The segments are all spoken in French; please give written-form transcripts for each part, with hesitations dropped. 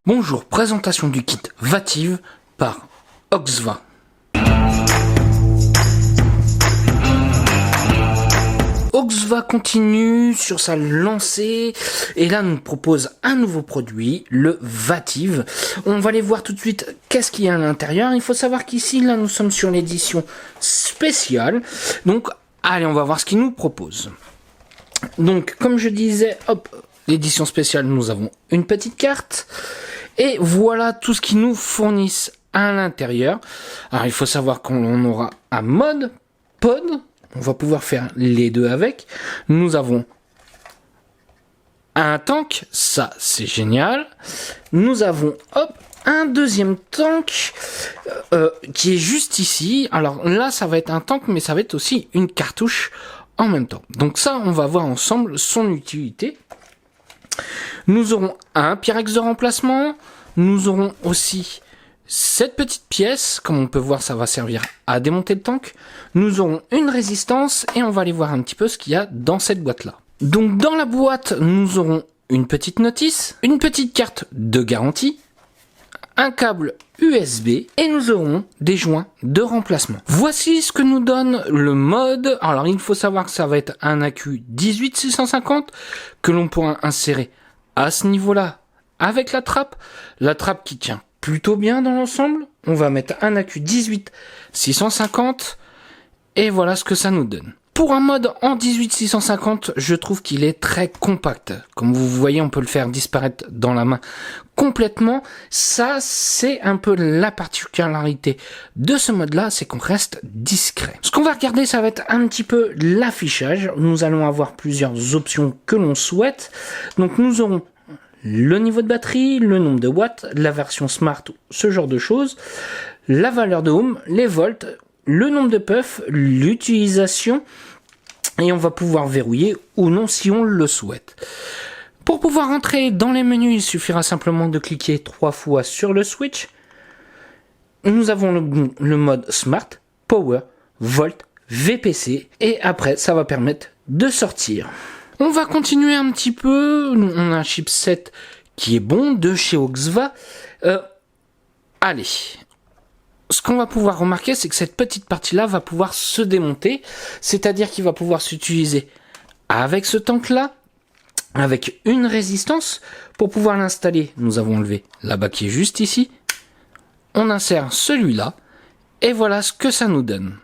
Bonjour, présentation du kit Vative par Oxva. Oxva continue sur sa lancée et là nous propose un nouveau produit, le Vative. On va aller voir tout de suite qu'est-ce qu'il y a à l'intérieur. Il faut savoir qu'ici, là nous sommes sur l'édition spéciale. Donc allez, on va voir ce qu'il nous propose. Donc comme je disais, hop, l'édition spéciale, nous avons une petite carte. Et voilà tout ce qu'ils nous fournissent à l'intérieur. Alors il faut savoir qu'on aura un mode pod. On va pouvoir faire les deux avec. Nous avons un tank. Ça c'est génial. Nous avons un deuxième tank qui est juste ici. Alors là ça va être un tank, mais ça va être aussi une cartouche en même temps. Donc ça on va voir ensemble son utilité. Nous aurons un Pyrex de remplacement. Nous aurons aussi cette petite pièce. Comme on peut voir, ça va servir à démonter le tank. Nous aurons une résistance et on va aller voir un petit peu ce qu'il y a dans cette boîte-là. Donc dans la boîte, nous aurons une petite notice, une petite carte de garantie, un câble USB et nous aurons des joints de remplacement. Voici ce que nous donne le mode. Alors il faut savoir que ça va être un AQ 18650 que l'on pourra insérer à ce niveau-là avec la trappe qui tient plutôt bien dans l'ensemble. On va mettre un AQ 18650 et voilà ce que ça nous donne. Pour un mode en 18650, je trouve qu'il est très compact. Comme vous voyez, on peut le faire disparaître dans la main complètement. Ça, c'est un peu la particularité de ce mode-là, c'est qu'on reste discret. Ce qu'on va regarder, ça va être un petit peu l'affichage. Nous allons avoir plusieurs options que l'on souhaite. Donc nous aurons le niveau de batterie, le nombre de watts, la version smart, ce genre de choses, la valeur de ohm, les volts, le nombre de puffs, l'utilisation, et on va pouvoir verrouiller ou non si on le souhaite. Pour pouvoir entrer dans les menus, il suffira simplement de cliquer 3 fois sur le switch. Nous avons le mode Smart, Power, Volt, VPC, et après ça va permettre de sortir. On va continuer un petit peu. On a un chipset qui est bon de chez Oxva. Allez. Ce qu'on va pouvoir remarquer, c'est que cette petite partie-là va pouvoir se démonter. C'est-à-dire qu'il va pouvoir s'utiliser avec ce tank-là, avec une résistance. Pour pouvoir l'installer, nous avons enlevé la bas qui est juste ici. On insère celui-là. Et voilà ce que ça nous donne.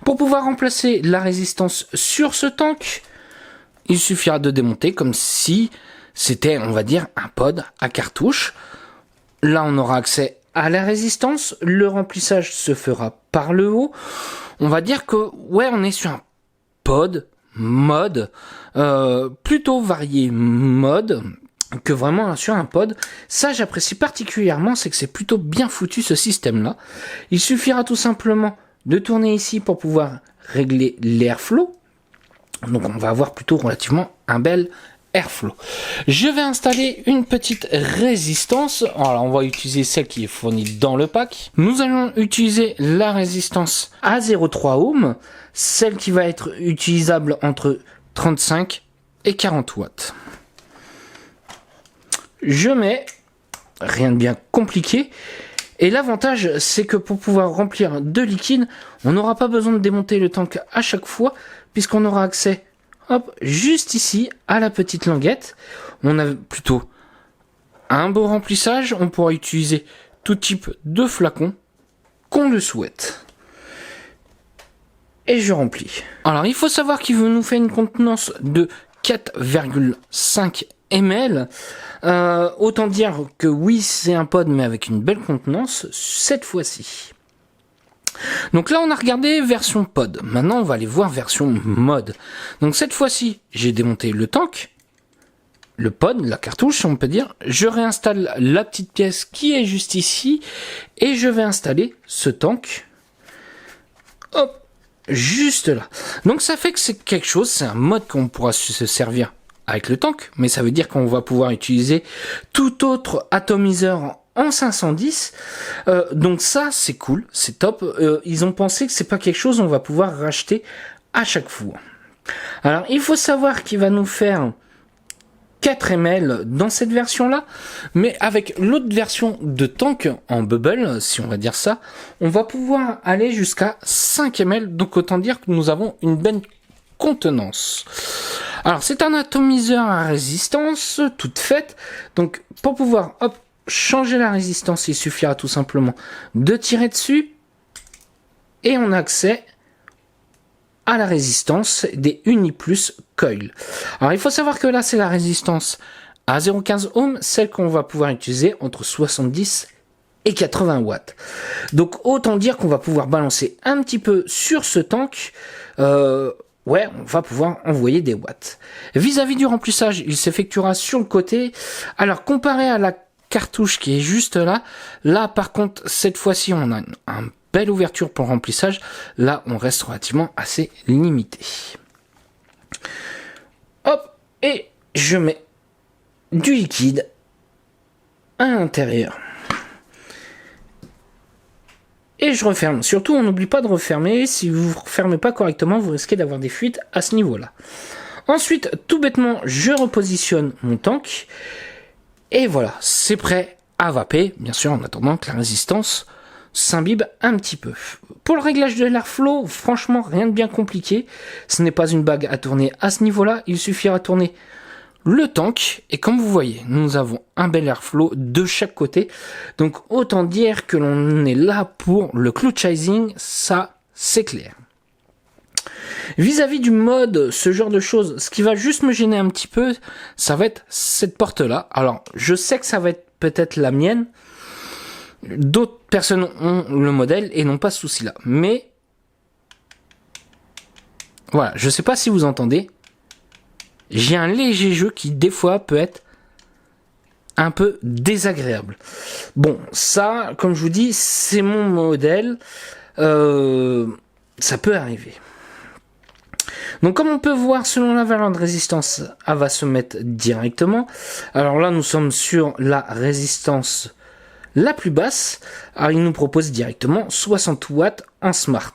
Pour pouvoir remplacer la résistance sur ce tank, il suffira de démonter comme si c'était, on va dire, un pod à cartouche. Là, on aura accès à la résistance. Le remplissage se fera par le haut. On va dire que, ouais, on est sur un pod, mode, plutôt varié mode, que vraiment sur un pod. Ça, j'apprécie particulièrement, c'est que c'est plutôt bien foutu ce système-là. Il suffira tout simplement de tourner ici pour pouvoir régler l'airflow. Donc on va avoir plutôt relativement un bel airflow. Je vais installer une petite résistance. Alors on va utiliser celle qui est fournie dans le pack. Nous allons utiliser la résistance à 0,3 ohm, celle qui va être utilisable entre 35 et 40 watts. Je mets, rien de bien compliqué. Et l'avantage, c'est que pour pouvoir remplir de liquide, on n'aura pas besoin de démonter le tank à chaque fois, puisqu'on aura accès, hop, juste ici, à la petite languette. On a plutôt un beau remplissage. On pourra utiliser tout type de flacon qu'on le souhaite. Et je remplis. Alors, il faut savoir qu'il nous fait une contenance de 4,5 ml. Autant dire que oui, c'est un pod, mais avec une belle contenance cette fois-ci. Donc là, on a regardé version pod. Maintenant, on va aller voir version mode. Donc cette fois-ci, j'ai démonté le tank, le pod, la cartouche, on peut dire. Je réinstalle la petite pièce qui est juste ici et je vais installer ce tank. Hop, juste là. Donc ça fait que c'est quelque chose, c'est un mode qu'on pourra se servir avec le tank, mais ça veut dire qu'on va pouvoir utiliser tout autre atomiseur en 510. Donc ça, c'est cool, c'est top. Ils ont pensé que c'est pas quelque chose qu'on va pouvoir racheter à chaque fois. Alors, il faut savoir qu'il va nous faire 4 ml dans cette version-là, mais avec l'autre version de tank en bubble, si on va dire ça, on va pouvoir aller jusqu'à 5 ml, donc autant dire que nous avons une belle contenance. Alors c'est un atomiseur à résistance toute faite, donc pour pouvoir changer la résistance, il suffira tout simplement de tirer dessus et on a accès à la résistance des Uniplus Coil. Alors il faut savoir que là c'est la résistance à 0,15 ohms, celle qu'on va pouvoir utiliser entre 70 et 80 watts. Donc autant dire qu'on va pouvoir balancer un petit peu sur ce tank. Ouais, on va pouvoir envoyer des watts. Vis-à-vis du remplissage, il s'effectuera sur le côté. Alors comparé à la cartouche qui est juste là, là par contre cette fois-ci on a un belle ouverture pour le remplissage. Là, on reste relativement assez limité. Hop, et je mets du liquide à l'intérieur. Et je referme. Surtout, on n'oublie pas de refermer. Si vous ne refermez pas correctement, vous risquez d'avoir des fuites à ce niveau-là. Ensuite, tout bêtement, je repositionne mon tank. Et voilà, c'est prêt à vaper. Bien sûr, en attendant que la résistance s'imbibe un petit peu. Pour le réglage de l'airflow, franchement, rien de bien compliqué. Ce n'est pas une bague à tourner à ce niveau-là. Il suffira de tourner le tank. Et comme vous voyez, nous avons un bel airflow de chaque côté. Donc, autant dire que l'on est là pour le clutchizing. Ça, c'est clair. Vis-à-vis du mode, ce genre de choses, ce qui va juste me gêner un petit peu, ça va être cette porte-là. Alors, je sais que ça va être peut-être la mienne. D'autres personnes ont le modèle et n'ont pas ce souci-là. Mais, voilà, je ne sais pas si vous entendez. J'ai un léger jeu qui, des fois, peut être un peu désagréable. Bon, ça, comme je vous dis, c'est mon modèle. Ça peut arriver. Donc, comme on peut voir, selon la valeur de résistance, elle va se mettre directement. Alors là, nous sommes sur la résistance la plus basse. Alors, il nous propose directement 60 watts en smart.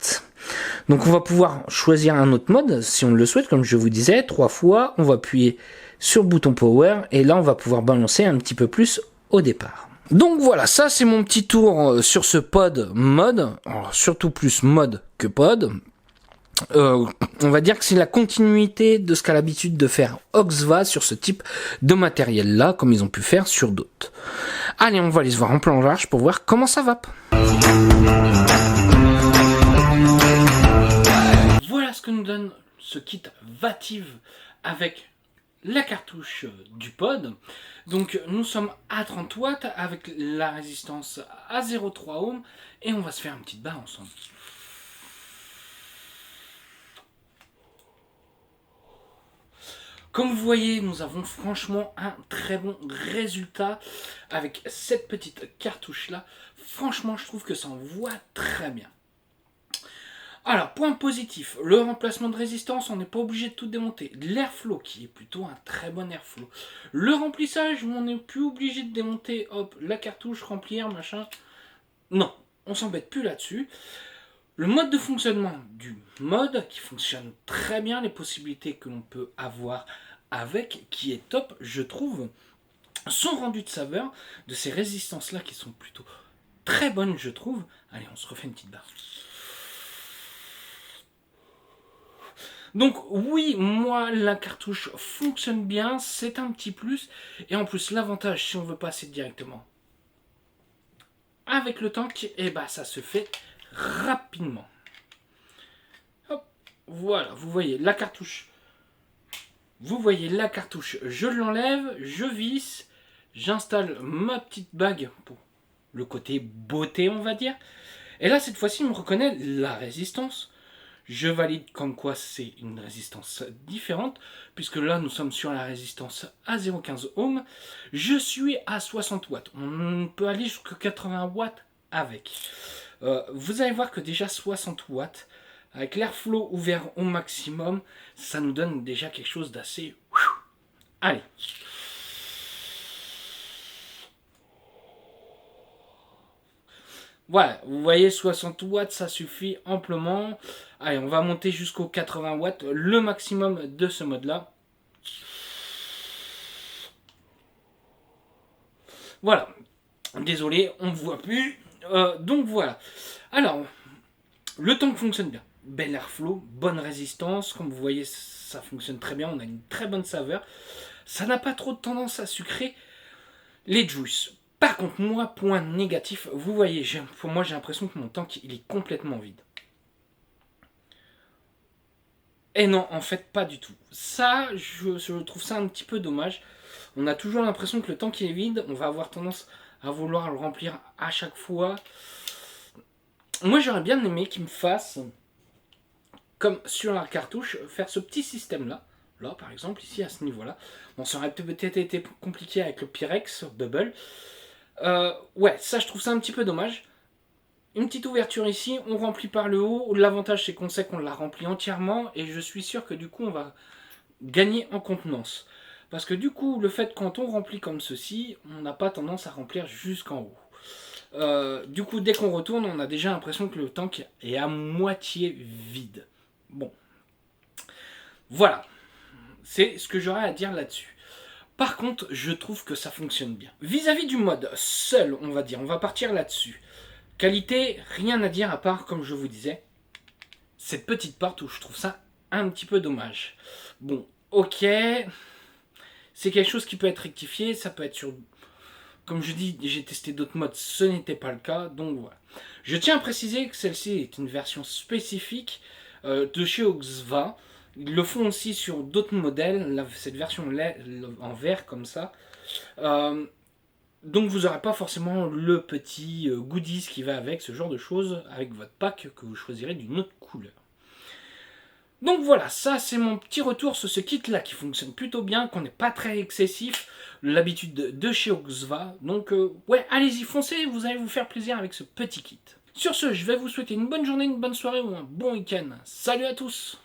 Donc, on va pouvoir choisir un autre mode, si on le souhaite, comme je vous disais, 3 fois. On va appuyer sur le bouton power, et là, on va pouvoir balancer un petit peu plus au départ. Donc voilà, ça c'est mon petit tour sur ce pod mode. Alors, surtout plus mode que pod. On va dire que c'est la continuité de ce qu'a l'habitude de faire Oxva sur ce type de matériel là, comme ils ont pu faire sur d'autres. Allez, on va aller se voir en plan large pour voir comment ça vape. Voilà ce que nous donne ce kit Vative avec la cartouche du pod. Donc nous sommes à 30 watts avec la résistance à 0,3 ohms et on va se faire un petit bain ensemble. Comme vous voyez, nous avons franchement un très bon résultat avec cette petite cartouche là. Franchement, je trouve que ça envoie très bien. Alors, point positif, le remplacement de résistance, on n'est pas obligé de tout démonter. L'airflow, qui est plutôt un très bon airflow. Le remplissage, on n'est plus obligé de démonter, hop, la cartouche, remplir, machin. Non, on s'embête plus là-dessus. Le mode de fonctionnement du mode, qui fonctionne très bien, les possibilités que l'on peut avoir avec, qui est top, je trouve, son rendu de saveur, de ces résistances-là, qui sont plutôt très bonnes, je trouve. Allez, on se refait une petite barre. Donc oui, moi la cartouche fonctionne bien, c'est un petit plus. Et en plus l'avantage, si on veut passer directement avec le tank, et bah ça se fait rapidement. Hop, voilà, vous voyez la cartouche. Vous voyez la cartouche, je l'enlève, je visse, j'installe ma petite bague pour le côté beauté on va dire. Et là cette fois-ci il me reconnaît la résistance. Je valide comme quoi c'est une résistance différente, puisque là nous sommes sur la résistance à 0,15 ohms. Je suis à 60 watts. On peut aller jusqu'à 80 watts avec. Vous allez voir que déjà 60 watts, avec l'airflow ouvert au maximum, ça nous donne déjà quelque chose d'assez... Allez. Voilà, vous voyez 60 watts, ça suffit amplement. Allez, on va monter jusqu'aux 80 watts, le maximum de ce mode-là. Voilà. Désolé, on ne voit plus. Donc voilà. Alors, le tank fonctionne bien. Bel airflow, bonne résistance. Comme vous voyez, ça fonctionne très bien. On a une très bonne saveur. Ça n'a pas trop de tendance à sucrer les juices. Par contre, moi, point négatif, vous voyez, pour moi, j'ai l'impression que mon tank, il est complètement vide. Et non, en fait, pas du tout. Ça, je trouve ça un petit peu dommage. On a toujours l'impression que le tank est vide. On va avoir tendance à vouloir le remplir à chaque fois. Moi, j'aurais bien aimé qu'il me fasse, comme sur la cartouche, faire ce petit système-là. Là, par exemple, ici, à ce niveau-là. Bon, ça aurait peut-être été compliqué avec le Pyrex Bubble. Ouais, ça, je trouve ça un petit peu dommage. Une petite ouverture ici, on remplit par le haut. L'avantage, c'est qu'on sait qu'on l'a rempli entièrement. Et je suis sûr que du coup, on va gagner en contenance. Parce que du coup, le fait quand on remplit comme ceci, on n'a pas tendance à remplir jusqu'en haut. Du coup, dès qu'on retourne, on a déjà l'impression que le tank est à moitié vide. Bon. Voilà. C'est ce que j'aurais à dire là-dessus. Par contre, je trouve que ça fonctionne bien. Vis-à-vis du mode seul, on va dire, on va partir là-dessus. Qualité, rien à dire à part, comme je vous disais, cette petite porte où je trouve ça un petit peu dommage. Bon, ok, c'est quelque chose qui peut être rectifié, ça peut être sur... Comme je dis, j'ai testé d'autres modes, ce n'était pas le cas, donc voilà. Je tiens à préciser que celle-ci est une version spécifique de chez Oxva. Ils le font aussi sur d'autres modèles, cette version en vert comme ça. Donc vous n'aurez pas forcément le petit goodies qui va avec, ce genre de choses, avec votre pack que vous choisirez d'une autre couleur. Donc voilà, ça c'est mon petit retour sur ce kit là qui fonctionne plutôt bien, qu'on n'est pas très excessif, l'habitude de chez Oxva. Donc ouais, allez-y, foncez, vous allez vous faire plaisir avec ce petit kit. Sur ce, je vais vous souhaiter une bonne journée, une bonne soirée ou un bon week-end. Salut à tous!